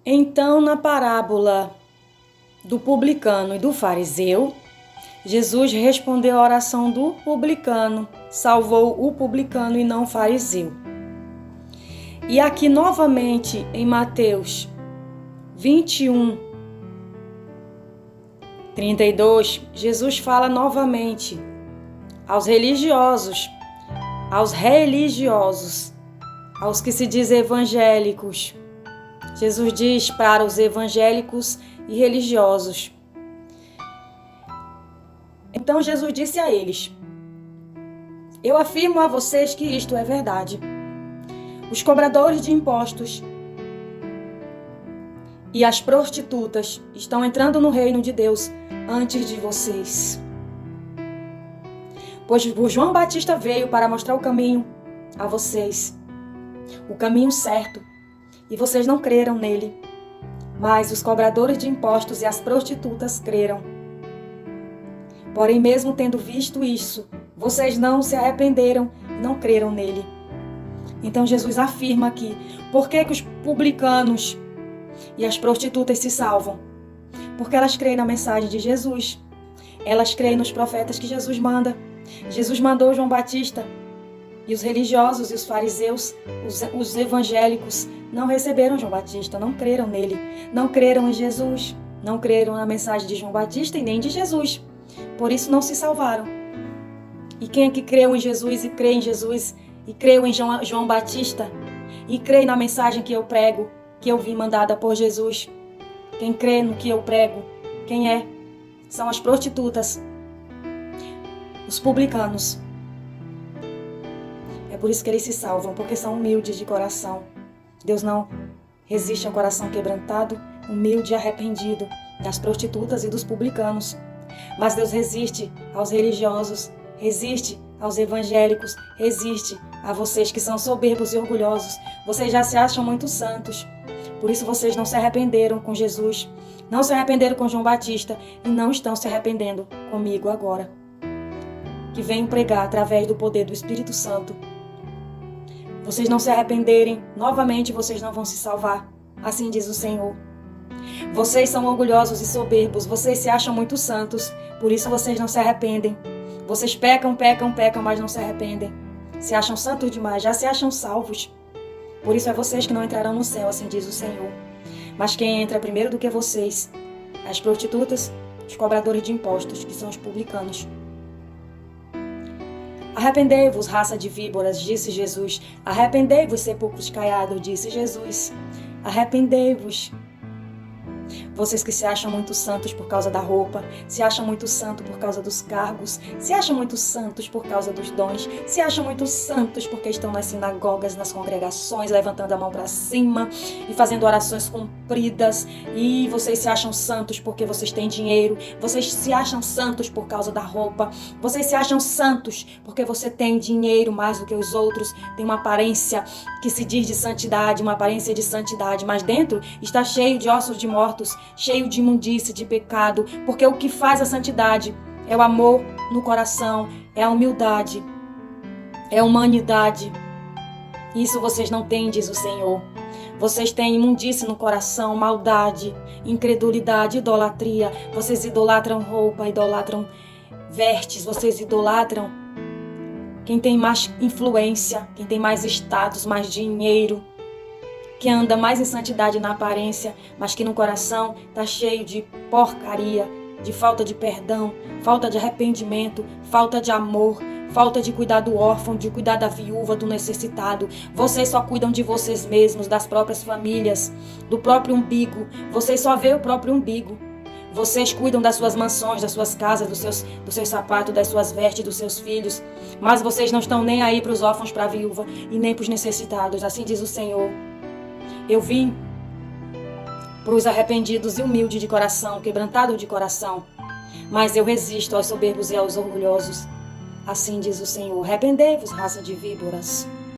Então, na parábola do publicano e do fariseu, Jesus respondeu à oração do publicano, salvou o publicano e não o fariseu. E aqui novamente em Mateus 21, 32, Jesus fala novamente aos religiosos, aos que se dizem evangélicos. Jesus diz para os evangélicos e religiosos. Então Jesus disse a eles: eu afirmo a vocês que isto é verdade. Os cobradores de impostos e as prostitutas estão entrando no reino de Deus antes de vocês. Pois o João Batista veio para mostrar o caminho a vocês, o caminho certo, e vocês não creram nele. Mas os cobradores de impostos e as prostitutas creram. Porém, mesmo tendo visto isso, vocês não se arrependeram e não creram nele. Então Jesus afirma aqui, por que os publicanos e as prostitutas se salvam? Porque elas creem na mensagem de Jesus. Elas creem nos profetas que Jesus manda. Jesus mandou João Batista. E os religiosos e os fariseus, os evangélicos, não receberam João Batista, não creram nele. Não creram em Jesus. Não creram na mensagem de João Batista e nem de Jesus. Por isso não se salvaram. E quem é que creu em Jesus e crê em Jesus e creu em João Batista e crê na mensagem que eu prego, que eu vim mandada por Jesus? Quem crê no que eu prego, quem é? São as prostitutas, os publicanos. É por isso que eles se salvam, porque são humildes de coração. Deus não resiste ao coração quebrantado, humilde e arrependido, das prostitutas e dos publicanos. Mas Deus resiste aos religiosos, resiste aos evangélicos, resiste a vocês que são soberbos e orgulhosos. Vocês já se acham muito santos. Por isso vocês não se arrependeram com Jesus, não se arrependeram com João Batista e não estão se arrependendo comigo agora, que venho pregar através do poder do Espírito Santo. Vocês não se arrependerem, novamente vocês não vão se salvar. Assim diz o Senhor. Vocês são orgulhosos e soberbos, vocês se acham muito santos, por isso vocês não se arrependem. Vocês pecam, mas não se arrependem. Se acham santos demais, já se acham salvos. Por isso é vocês que não entrarão no céu, assim diz o Senhor. Mas quem entra primeiro do que vocês? As prostitutas, os cobradores de impostos, que são os publicanos. Arrependei-vos, raça de víboras, disse Jesus. Arrependei-vos, sepulcros caiados, disse Jesus. Arrependei-vos. Vocês que se acham muito santos por causa da roupa, se acham muito santos por causa dos cargos, se acham muito santos por causa dos dons, se acham muito santos porque estão nas sinagogas, nas congregações, levantando a mão para cima e fazendo orações compridas. E vocês se acham santos porque vocês têm dinheiro, vocês se acham santos por causa da roupa, vocês se acham santos porque você tem dinheiro mais do que os outros, tem uma aparência que se diz de santidade, uma aparência de santidade, mas dentro está cheio de ossos de mortos, cheio de imundície, de pecado, porque o que faz a santidade é o amor no coração, é a humildade, é a humanidade. Isso vocês não têm, diz o Senhor. Vocês têm imundície no coração, maldade, incredulidade, idolatria. Vocês idolatram roupa, idolatram vestes, vocês idolatram quem tem mais influência, quem tem mais status, mais dinheiro, que anda mais em santidade na aparência, mas que no coração está cheio de porcaria, de falta de perdão, falta de arrependimento, falta de amor, falta de cuidar do órfão, de cuidar da viúva, do necessitado. Vocês só cuidam de vocês mesmos, das próprias famílias, do próprio umbigo. Vocês só veem o próprio umbigo. Vocês cuidam das suas mansões, das suas casas, dos seus sapatos, das suas vestes, dos seus filhos. Mas vocês não estão nem aí para os órfãos, para a viúva e nem para os necessitados. Assim diz o Senhor. Eu vim para os arrependidos e humildes de coração, quebrantado de coração. Mas eu resisto aos soberbos e aos orgulhosos. Assim diz o Senhor. Arrependei-vos, raça de víboras.